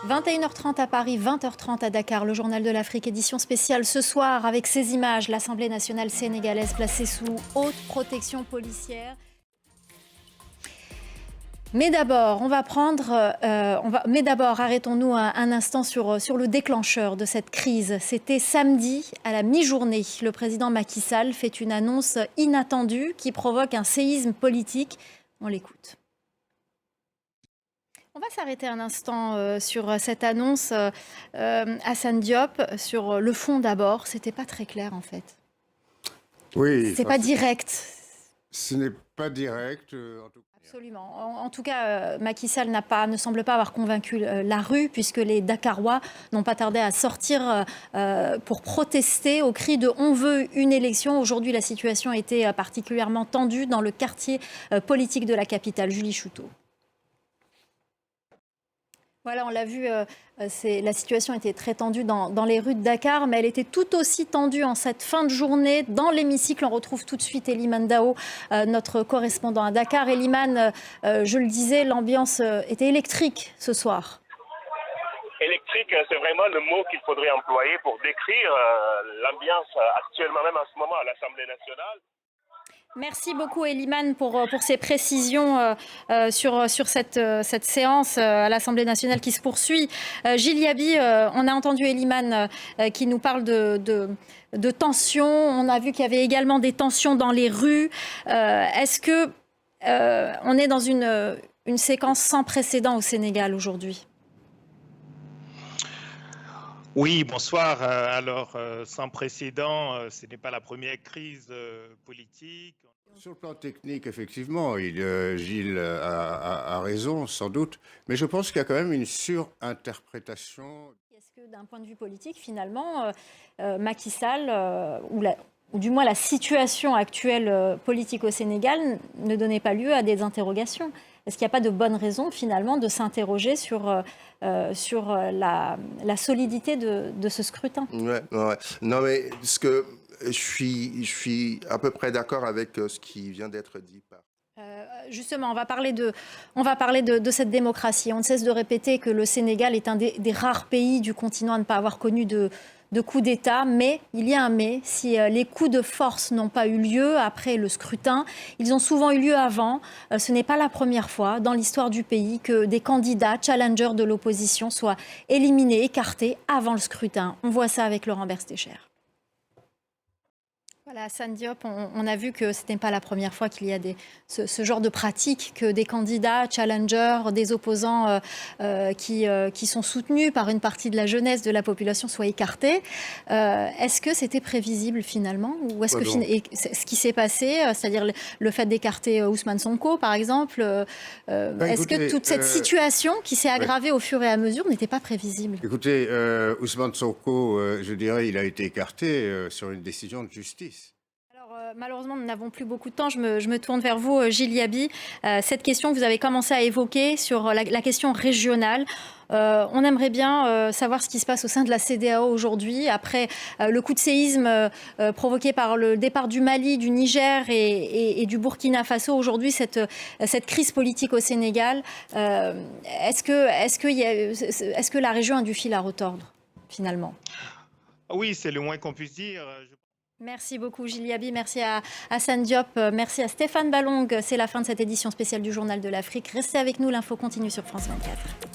21h30 à Paris, 20h30 à Dakar, le Journal de l'Afrique, édition spéciale ce soir avec ces images. L'Assemblée nationale sénégalaise placée sous haute protection policière. Mais d'abord, arrêtons-nous un instant sur le déclencheur de cette crise. C'était samedi à la mi-journée. Le président Macky Sall fait une annonce inattendue qui provoque un séisme politique. On l'écoute. On va s'arrêter un instant sur cette annonce, Assane Diop, sur le fond d'abord. C'était pas très clair en fait. Oui. C'est pas direct. Ce n'est pas direct. En tout cas. Absolument. En tout cas, Macky Sall ne semble pas avoir convaincu la rue, puisque les Dakarois n'ont pas tardé à sortir pour protester au cri de « On veut une élection ». Aujourd'hui, la situation était particulièrement tendue dans le quartier politique de la capitale. Julie Chouteau. Voilà, on l'a vu, la situation était très tendue dans les rues de Dakar, mais elle était tout aussi tendue en cette fin de journée. Dans l'hémicycle, on retrouve tout de suite Elimane Dao, notre correspondant à Dakar. Elimane, je le disais, l'ambiance était électrique ce soir. Électrique, c'est vraiment le mot qu'il faudrait employer pour décrire l'ambiance actuellement, même en ce moment, à l'Assemblée nationale. Merci beaucoup Elimane pour ces précisions sur cette séance à l'Assemblée nationale qui se poursuit. Gilles Yabi, on a entendu Elimane qui nous parle de tensions. On a vu qu'il y avait également des tensions dans les rues. Est-ce que on est dans une séquence sans précédent au Sénégal aujourd'hui ? Oui, bonsoir. Alors, sans précédent, ce n'est pas la première crise politique. Sur le plan technique, effectivement, Gilles a raison, sans doute, mais je pense qu'il y a quand même une surinterprétation. Est-ce que d'un point de vue politique, finalement, Macky Sall, ou du moins la situation actuelle politique au Sénégal, ne donnait pas lieu à des interrogations ? Est-ce qu'il n'y a pas de bonnes raisons, finalement, de s'interroger sur la solidité de ce scrutin ? Ouais. Non, mais je suis à peu près d'accord avec ce qui vient d'être dit par... Justement, on va parler de cette démocratie. On ne cesse de répéter que le Sénégal est un des rares pays du continent à ne pas avoir connu de coup d'État, mais il y a un mais. Si les coups de force n'ont pas eu lieu après le scrutin, ils ont souvent eu lieu avant. Ce n'est pas la première fois dans l'histoire du pays que des candidats challengers de l'opposition soient éliminés, écartés avant le scrutin. On voit ça avec Laurent Berstécher. Voilà, Assane Diop, on a vu que ce n'est pas la première fois qu'il y a ce genre de pratique, que des candidats, challengers, des opposants qui sont soutenus par une partie de la jeunesse, de la population, soient écartés. Est-ce que c'était prévisible finalement ? Ou est-ce que ce qui s'est passé, c'est-à-dire le fait d'écarter Ousmane Sonko, par exemple, est-ce que toute cette situation qui s'est aggravée au fur et à mesure n'était pas prévisible ? Écoutez, Ousmane Sonko, je dirais, il a été écarté sur une décision de justice. Malheureusement, nous n'avons plus beaucoup de temps. Je me tourne vers vous, Gilles Yabi. Cette question que vous avez commencé à évoquer sur la question régionale. On aimerait bien savoir ce qui se passe au sein de la CEDEAO aujourd'hui, après le coup de séisme provoqué par le départ du Mali, du Niger et du Burkina Faso. Aujourd'hui, cette crise politique au Sénégal, est-ce que la région a du fil à retordre, finalement ? Oui, c'est le moins qu'on puisse dire. Merci beaucoup Gilles Yabi, merci à Assane Diop, merci à Stéphane Ballong. C'est la fin de cette édition spéciale du Journal de l'Afrique. Restez avec nous, l'info continue sur France 24.